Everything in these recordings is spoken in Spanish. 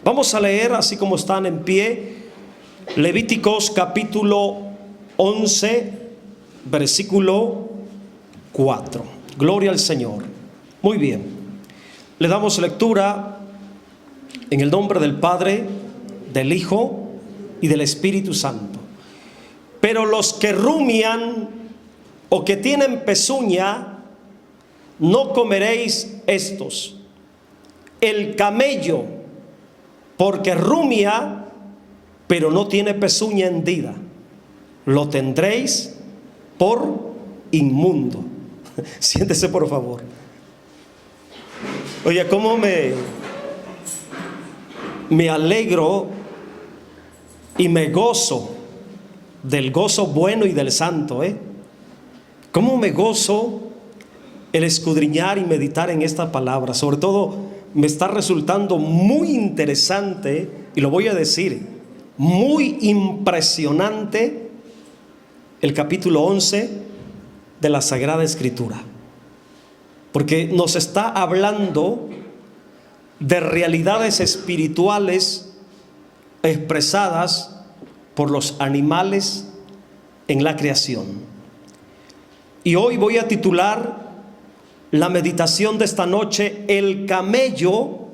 Vamos a leer, así como están en pie, Levíticos capítulo 11, versículo 4. Gloria al Señor. Muy bien, le damos lectura en el nombre del Padre, del Hijo y del Espíritu Santo. Pero los que rumian o que tienen pezuña, no comeréis estos. El camello, porque rumia, pero no tiene pezuña hendida, lo tendréis por inmundo. Siéntese, por favor. Oye, cómo me alegro y me gozo del gozo bueno y del santo, cómo me gozo el escudriñar y meditar en esta palabra. Sobre todo me está resultando muy interesante, y lo voy a decir, muy impresionante, el capítulo 11 de la Sagrada Escritura, porque nos está hablando de realidades espirituales expresadas por los animales en la creación. Y hoy voy a titular la meditación de esta noche: el camello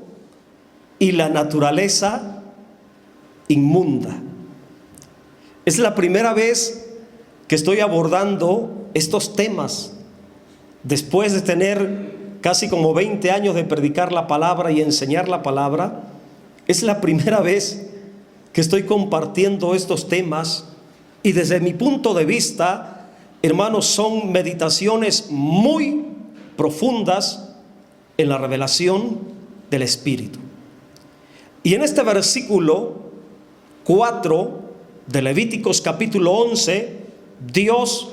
y la naturaleza inmunda. Es la primera vez que estoy abordando estos temas después de tener casi como 20 años de predicar la palabra y enseñar la palabra. Es la primera vez que estoy compartiendo estos temas, y desde mi punto de vista, hermanos, son meditaciones muy profundas en la revelación del Espíritu. Y en este versículo 4 de Levíticos capítulo 11, Dios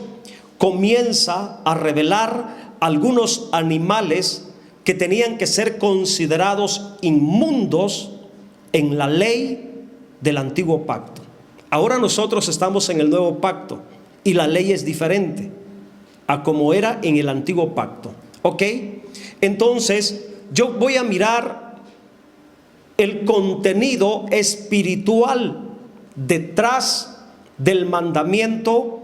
comienza a revelar algunos animales que tenían que ser considerados inmundos en la ley del antiguo pacto. Ahora nosotros estamos en el nuevo pacto y la ley es diferente a como era en el antiguo pacto. ¿Ok? Entonces yo voy a mirar el contenido espiritual detrás del mandamiento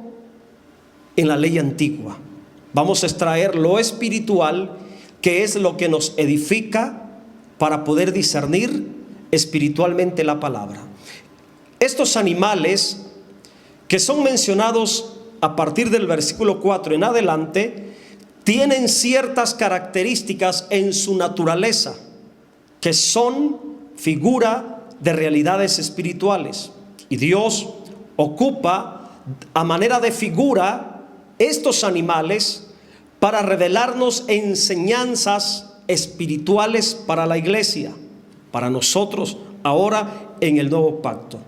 en la ley antigua. Vamos a extraer lo espiritual, que es lo que nos edifica para poder discernir espiritualmente la palabra. Estos animales que son mencionados a partir del versículo 4 en adelante tienen ciertas características en su naturaleza que son figura de realidades espirituales, y Dios ocupa a manera de figura estos animales para revelarnos enseñanzas espirituales para la iglesia, para nosotros ahora en el nuevo pacto.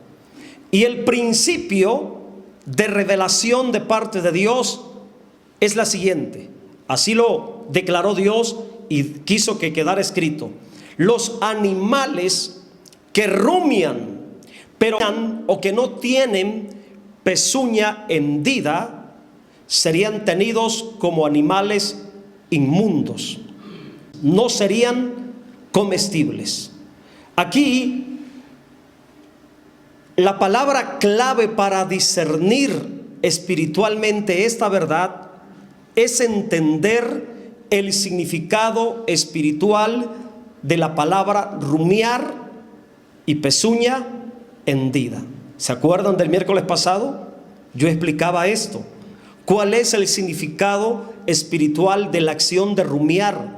Y el principio de revelación de parte de Dios es la siguiente: así lo declaró Dios y quiso que quedara escrito: los animales que rumian, pero o que no tienen pezuña hendida, serían tenidos como animales inmundos, no serían comestibles. Aquí la palabra clave para discernir espiritualmente esta verdad es entender el significado espiritual de la palabra rumiar y pezuña hendida. ¿Se acuerdan del miércoles pasado? Yo explicaba esto. ¿Cuál es el significado espiritual de la acción de rumiar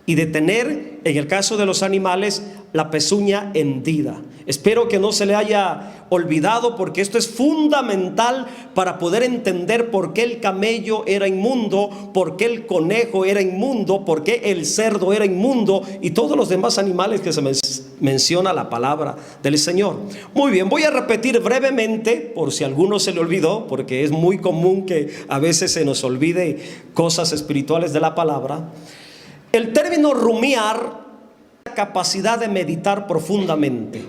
y de tener, en el caso de los animales, la pezuña hendida? Espero que no se le haya olvidado, porque esto es fundamental para poder entender por qué el camello era inmundo, por qué el conejo era inmundo, por qué el cerdo era inmundo y todos los demás animales que se menciona la palabra del Señor. Muy bien, voy a repetir brevemente por si a alguno se le olvidó, porque es muy común que a veces se nos olvide cosas espirituales de la palabra. El término rumiar, la capacidad de meditar profundamente.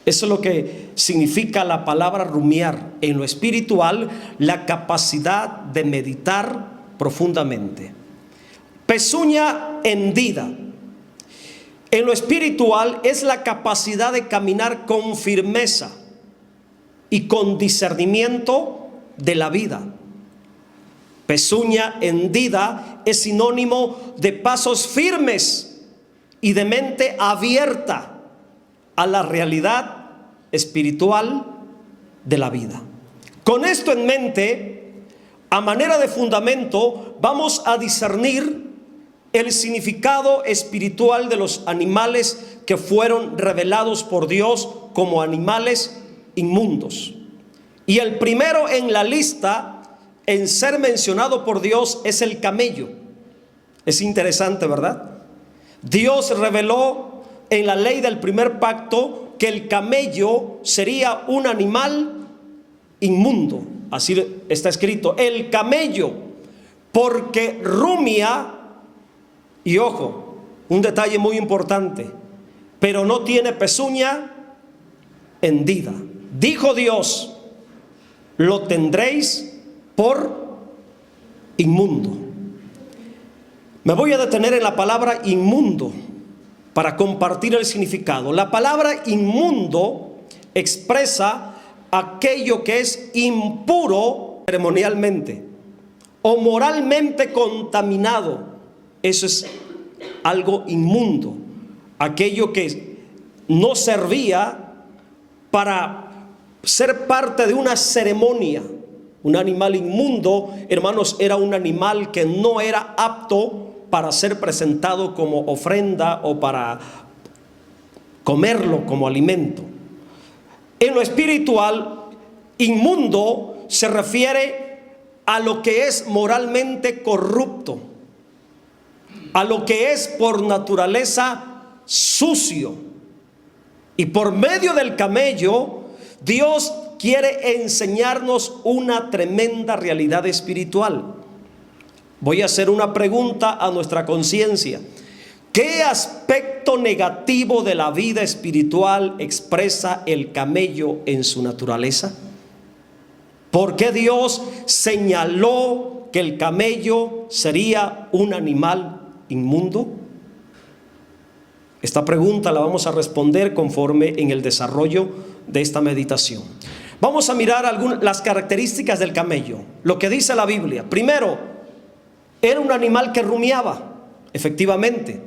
Eso es lo que significa la palabra rumiar. En lo espiritual, la capacidad de meditar profundamente. Pezuña hendida. En lo espiritual es la capacidad de caminar con firmeza y con discernimiento de la vida. Pezuña hendida es sinónimo de pasos firmes y de mente abierta a la realidad espiritual de la vida. Con esto en mente, a manera de fundamento, vamos a discernir el significado espiritual de los animales que fueron revelados por Dios como animales inmundos. Y el primero en la lista en ser mencionado por Dios es el camello. Es interesante, ¿verdad? Dios reveló en la ley del primer pacto que el camello sería un animal inmundo. Así está escrito, el camello, porque rumia, y ojo, un detalle muy importante, pero no tiene pezuña hendida. Dijo Dios, lo tendréis por inmundo. Me voy a detener en la palabra inmundo para compartir el significado. La palabra inmundo expresa aquello que es impuro ceremonialmente o moralmente contaminado. Eso es algo inmundo, aquello que no servía para ser parte de una ceremonia. Un animal inmundo, hermanos, era un animal que no era apto para ser presentado como ofrenda o para comerlo como alimento. En lo espiritual, inmundo se refiere a lo que es moralmente corrupto, a lo que es por naturaleza sucio. Y por medio del camello, Dios quiere enseñarnos una tremenda realidad espiritual. Voy a hacer una pregunta a nuestra conciencia. ¿Qué aspecto negativo de la vida espiritual expresa el camello en su naturaleza? ¿Por qué Dios señaló que el camello sería un animal inmundo? Esta pregunta la vamos a responder conforme en el desarrollo de esta meditación. Vamos a mirar las características del camello, lo que dice la Biblia. Primero, era un animal que rumiaba, efectivamente,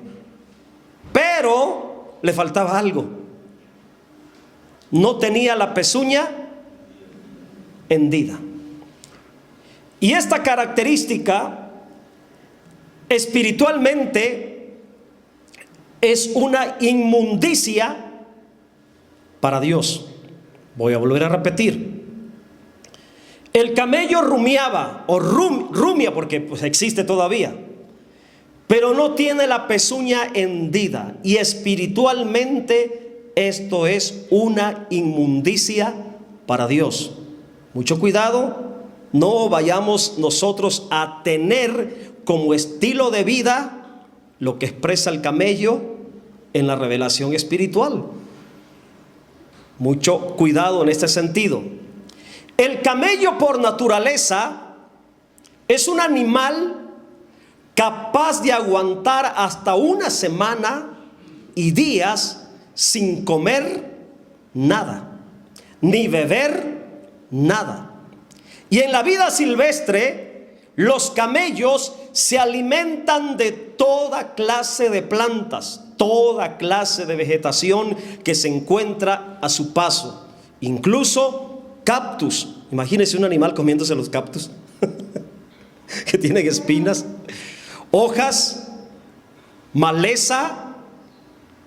pero le faltaba algo. No tenía la pezuña hendida. Y esta característica espiritualmente es una inmundicia para Dios. Voy a volver a repetir. El camello rumiaba, o rumia, porque pues existe todavía, pero no tiene la pezuña hendida. Y espiritualmente esto es una inmundicia para Dios. Mucho cuidado, no vayamos nosotros a tener como estilo de vida lo que expresa el camello en la revelación espiritual. Mucho cuidado en este sentido. El camello por naturaleza es un animal capaz de aguantar hasta una semana y días sin comer nada, ni beber nada. Y en la vida silvestre, los camellos se alimentan de toda clase de plantas, toda clase de vegetación que se encuentra a su paso, incluso cactus. Imagínense un animal comiéndose los cactus que tienen espinas, hojas, maleza,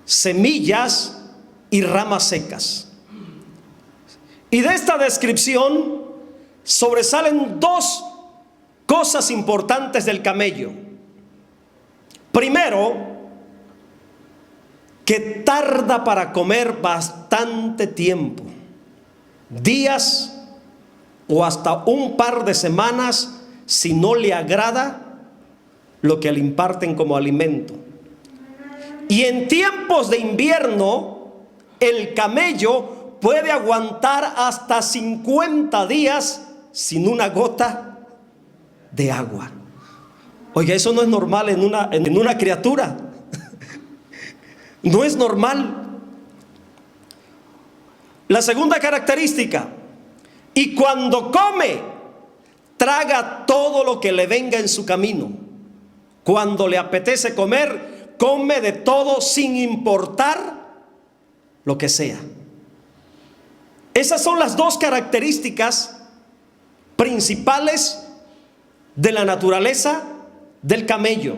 semillas y ramas secas. Y de esta descripción sobresalen dos cosas importantes del camello. Primero, que tarda para comer bastante tiempo, días o hasta un par de semanas, si no le agrada lo que le imparten como alimento. Y en tiempos de invierno, el camello puede aguantar hasta 50 días sin una gota de agua. Oiga, eso no es normal en una criatura. No es normal. La segunda característica: y cuando come, traga todo lo que le venga en su camino. Cuando le apetece comer, come de todo sin importar lo que sea. Esas son las dos características principales de la naturaleza del camello.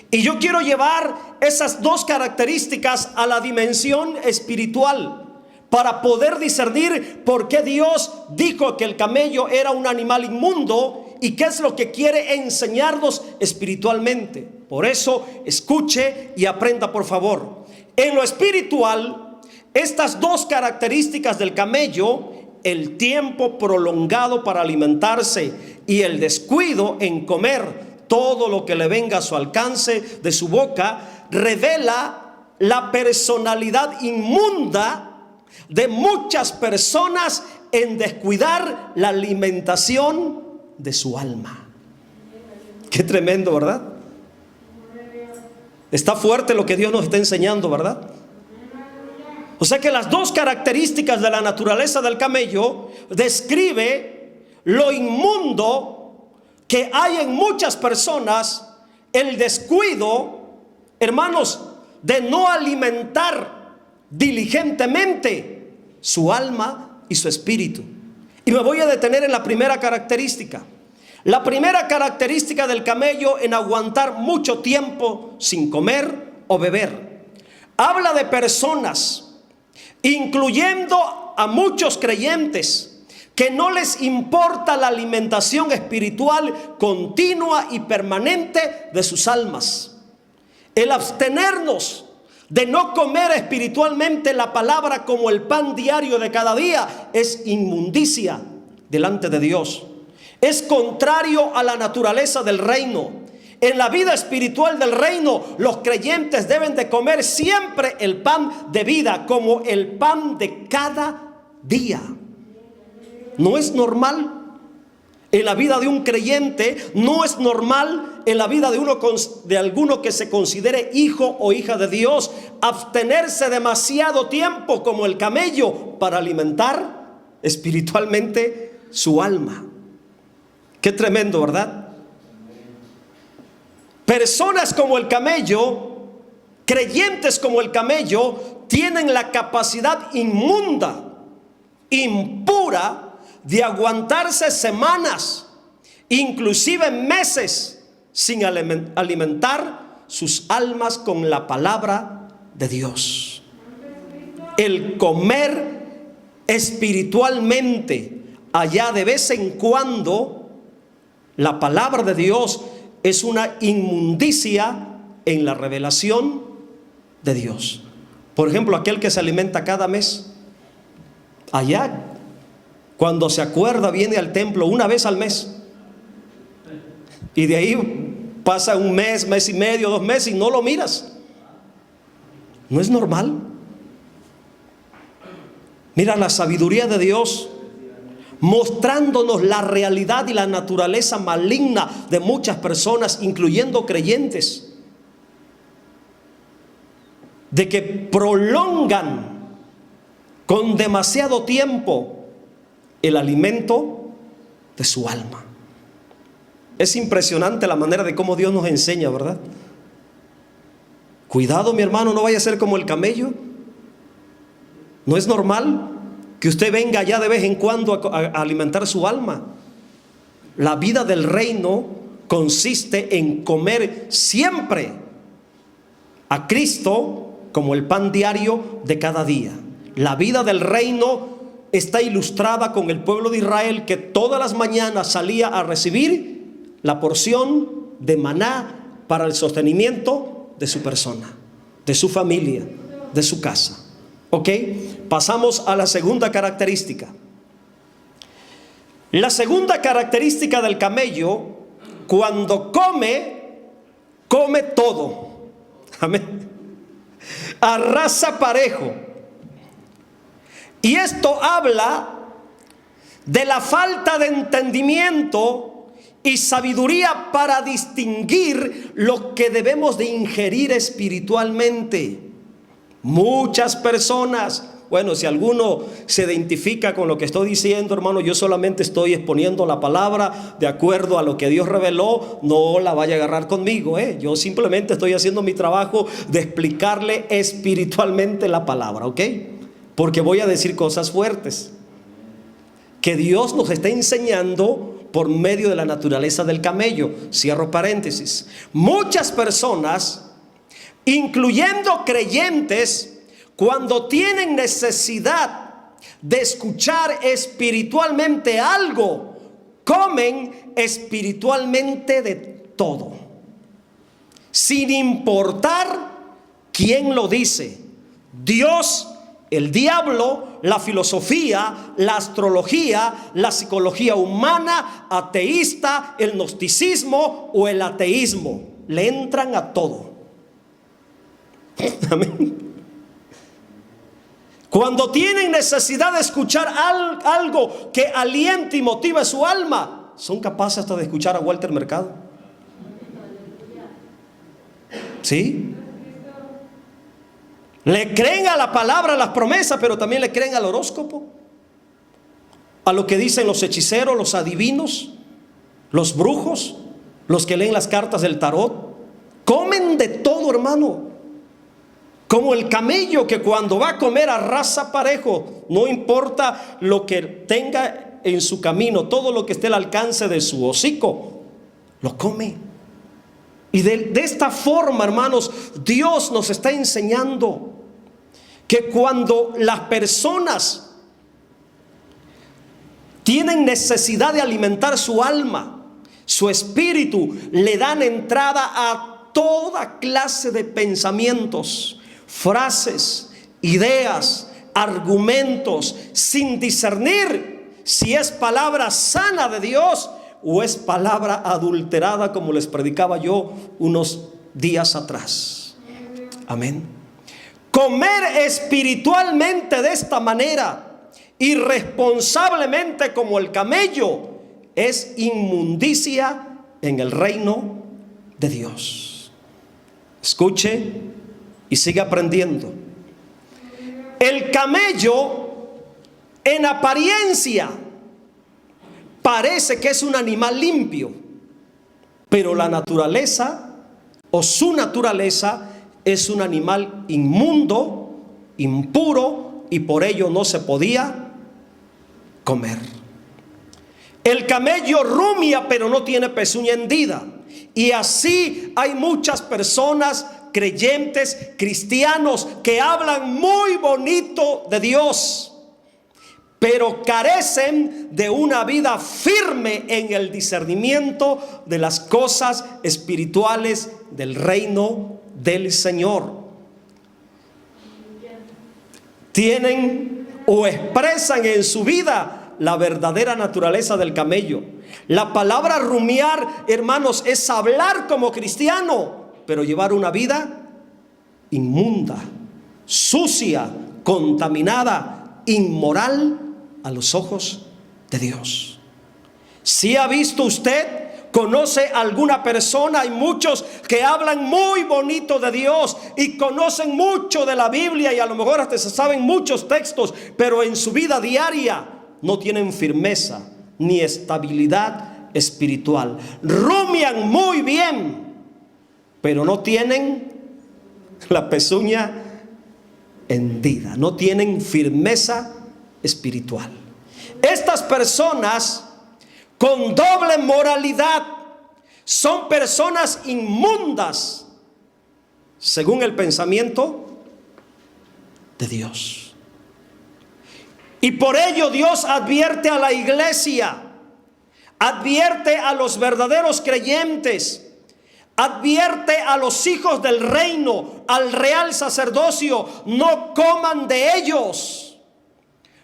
Y yo quiero llevar esas dos características a la dimensión espiritual para poder discernir por qué Dios dijo que el camello era un animal inmundo y qué es lo que quiere enseñarnos espiritualmente. Por eso, escuche y aprenda, por favor. En lo espiritual, estas dos características del camello, el tiempo prolongado para alimentarse y el descuido en comer todo lo que le venga a su alcance de su boca, revela la personalidad inmunda de muchas personas en descuidar la alimentación de su alma. Qué tremendo, ¿verdad? Está fuerte lo que Dios nos está enseñando, ¿verdad? O sea que las dos características de la naturaleza del camello describe lo inmundo que hay en muchas personas, el descuido, hermanos, de no alimentar diligentemente su alma y su espíritu. Y me voy a detener en la primera característica. La primera característica del camello en aguantar mucho tiempo sin comer o beber. Habla de personas, incluyendo a muchos creyentes, que no les importa la alimentación espiritual continua y permanente de sus almas. El abstenernos de no comer espiritualmente la palabra como el pan diario de cada día es inmundicia delante de Dios. Es contrario a la naturaleza del reino. En la vida espiritual del reino, los creyentes deben de comer siempre el pan de vida, como el pan de cada día. No es normal en la vida de un creyente, no es normal en la vida de alguno que se considere hijo o hija de Dios, abstenerse demasiado tiempo como el camello para alimentar espiritualmente su alma. Qué tremendo, ¿verdad? Personas como el camello, creyentes como el camello, tienen la capacidad inmunda, impura, de aguantarse semanas, inclusive meses, sin alimentar sus almas con la palabra de Dios. El comer espiritualmente allá de vez en cuando la palabra de Dios es una inmundicia en la revelación de Dios. Por ejemplo, aquel que se alimenta cada mes, allá cuando se acuerda viene al templo una vez al mes, y de ahí pasa un mes, mes y medio, 2 meses y no lo miras. ¿No es normal? Mira la sabiduría de Dios mostrándonos la realidad y la naturaleza maligna de muchas personas, incluyendo creyentes, de que prolongan con demasiado tiempo el alimento de su alma. Es impresionante la manera de cómo Dios nos enseña, ¿verdad? Cuidado, mi hermano, no vaya a ser como el camello. No es normal que usted venga ya de vez en cuando a alimentar su alma. La vida del reino consiste en comer siempre a Cristo como el pan diario de cada día. La vida del reino está ilustrada con el pueblo de Israel, que todas las mañanas salía a recibir la porción de maná para el sostenimiento de su persona, de su familia, de su casa. ¿Ok? Pasamos a la segunda característica. La segunda característica del camello, cuando come, come todo. Amén. Arrasa parejo. Y esto habla de la falta de entendimiento y sabiduría para distinguir lo que debemos de ingerir espiritualmente. Muchas personas. Bueno, si alguno se identifica con lo que estoy diciendo, hermano, yo solamente estoy exponiendo la palabra de acuerdo a lo que Dios reveló. No la vaya a agarrar conmigo, Yo simplemente estoy haciendo mi trabajo de explicarle espiritualmente la palabra, ¿ok? Porque voy a decir cosas fuertes que Dios nos está enseñando por medio de la naturaleza del camello. Cierro paréntesis. Muchas personas, incluyendo creyentes, cuando tienen necesidad de escuchar espiritualmente algo, comen espiritualmente de todo, sin importar quién lo dice: Dios, el diablo, la filosofía, la astrología, la psicología humana, ateísta, el gnosticismo o el ateísmo. Le entran a todo. Amén. Cuando tienen necesidad de escuchar algo que aliente y motive su alma, son capaces hasta de escuchar a Walter Mercado. ¿Sí? Le creen a la palabra, a las promesas, pero también le creen al horóscopo, a lo que dicen los hechiceros, los adivinos, los brujos, los que leen las cartas del tarot. Comen de todo, hermano. Como el camello que cuando va a comer arrasa parejo, no importa lo que tenga en su camino, todo lo que esté al alcance de su hocico, lo come. Y de esta forma, hermanos, Dios nos está enseñando que cuando las personas tienen necesidad de alimentar su alma, su espíritu, le dan entrada a toda clase de pensamientos, frases, ideas, argumentos, sin discernir si es palabra sana de Dios o es palabra adulterada, como les predicaba yo unos días atrás. Amén. Comer espiritualmente de esta manera, irresponsablemente como el camello, es inmundicia en el reino de Dios. Escuche y sigue aprendiendo. El camello, en apariencia, parece que es un animal limpio, pero la naturaleza o su naturaleza es un animal inmundo, impuro, y por ello no se podía comer. El camello rumia, pero no tiene pezuña hendida. Y así hay muchas personas, creyentes, cristianos, que hablan muy bonito de Dios, pero carecen de una vida firme en el discernimiento de las cosas espirituales del reino del Señor. Tienen o expresan en su vida la verdadera naturaleza del camello. La palabra rumiar, hermanos, es hablar como cristiano, pero llevar una vida inmunda, sucia, contaminada, inmoral a los ojos de Dios. Si ha visto usted, conoce alguna persona, hay muchos que hablan muy bonito de Dios y conocen mucho de la Biblia y a lo mejor hasta se saben muchos textos, pero en su vida diaria no tienen firmeza ni estabilidad espiritual. Rumian muy bien, pero no tienen la pezuña hendida, no tienen firmeza espiritual. Estas personas con doble moralidad son personas inmundas según el pensamiento de Dios. Y por ello Dios advierte a la iglesia, advierte a los verdaderos creyentes, advierte a los hijos del reino, al real sacerdocio: no coman de ellos,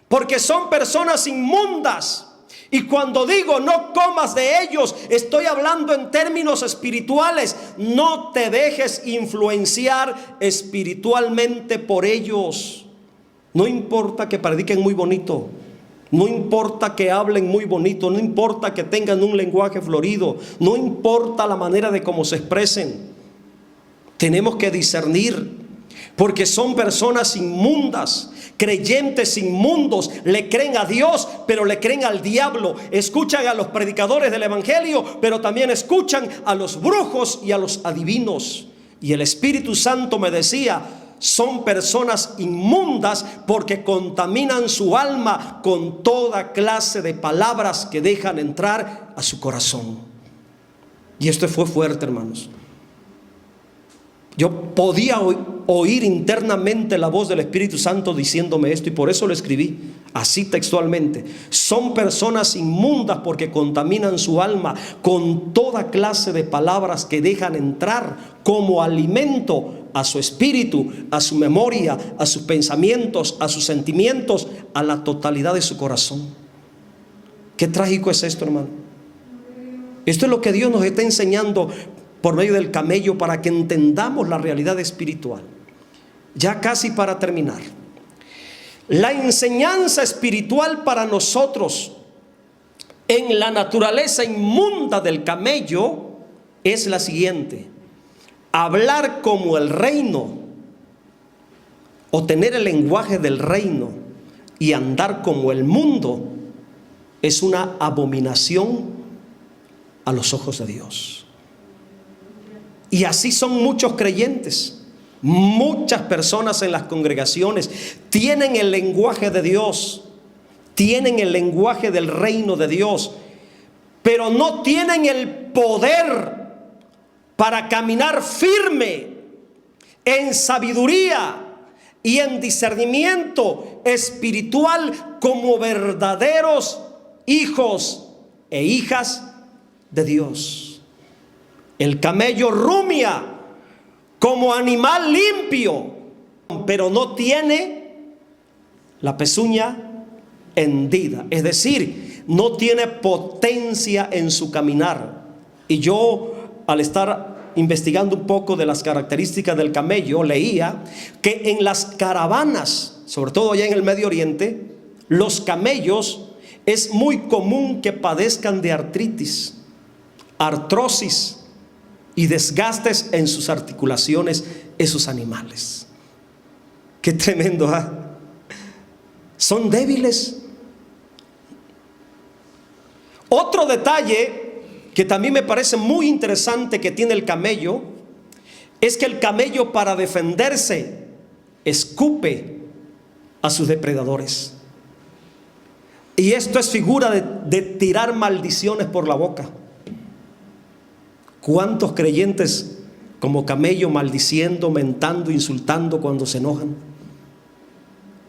porque son personas inmundas. Y cuando digo no comas de ellos, estoy hablando en términos espirituales. No te dejes influenciar espiritualmente por ellos. No importa que prediquen muy bonito, no importa que hablen muy bonito, no importa que tengan un lenguaje florido, no importa la manera de cómo se expresen. Tenemos que discernir. porque son personas inmundas, creyentes inmundos, le creen a Dios, pero le creen al diablo. Escuchan a los predicadores del evangelio, pero también escuchan a los brujos y a los adivinos. Y el Espíritu Santo me decía, son personas inmundas porque contaminan su alma con toda clase de palabras que dejan entrar a su corazón. Y esto fue fuerte, hermanos. Yo podía oír internamente la voz del Espíritu Santo diciéndome esto, y por eso lo escribí así textualmente. Son personas inmundas porque contaminan su alma con toda clase de palabras que dejan entrar como alimento a su espíritu, a su memoria, a sus pensamientos, a sus sentimientos, a la totalidad de su corazón. Qué trágico es esto, hermano. Esto es lo que Dios nos está enseñando por medio del camello, para que entendamos la realidad espiritual. Ya casi para terminar, la enseñanza espiritual para nosotros en la naturaleza inmunda del camello es la siguiente: hablar como el reino, o tener el lenguaje del reino, y andar como el mundo es una abominación a los ojos de Dios. Y así son muchos creyentes. Muchas personas en las congregaciones tienen el lenguaje de Dios, tienen el lenguaje del reino de Dios, pero no tienen el poder para caminar firme en sabiduría y en discernimiento espiritual como verdaderos hijos e hijas de Dios. El camello rumia como animal limpio, pero no tiene la pezuña hendida, es decir, no tiene potencia en su caminar. Y yo, al estar investigando un poco de las características del camello, leía que en las caravanas, sobre todo allá en el Medio Oriente, los camellos es muy común que padezcan de artritis, artrosis y desgastes en sus articulaciones, esos animales. Qué tremendo, ¿eh? Son débiles. Otro detalle que también me parece muy interesante que tiene el camello es que el camello, para defenderse, escupe a sus depredadores. Y esto es figura de tirar maldiciones por la boca. ¿Cuántos creyentes como camello maldiciendo, mentando, insultando cuando se enojan?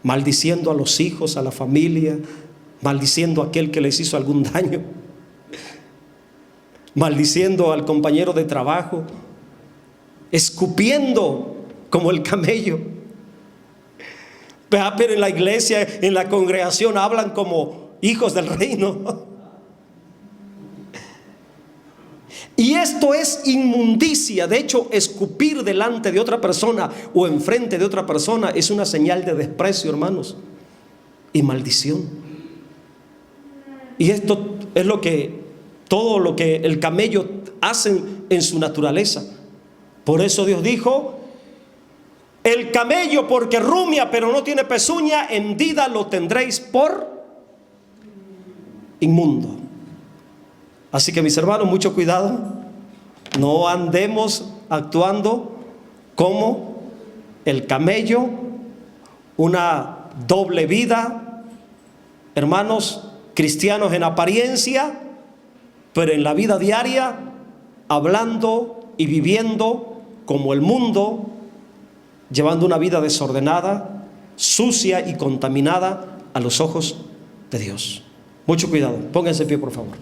Maldiciendo a los hijos, a la familia, maldiciendo a aquel que les hizo algún daño, maldiciendo al compañero de trabajo, escupiendo como el camello. Pero en la iglesia, en la congregación, hablan como hijos del reino. Y esto es inmundicia. De hecho, escupir delante de otra persona o enfrente de otra persona es una señal de desprecio, hermanos, y maldición. Y esto es todo lo que el camello hace en su naturaleza. Por eso Dios dijo: el camello, porque rumia pero no tiene pezuña, hendida lo tendréis por inmundo. Así que, mis hermanos, mucho cuidado. No andemos actuando como el camello, una doble vida, hermanos, cristianos en apariencia, pero en la vida diaria hablando y viviendo como el mundo, llevando una vida desordenada, sucia y contaminada a los ojos de Dios. Mucho cuidado. Pónganse en pie, por favor.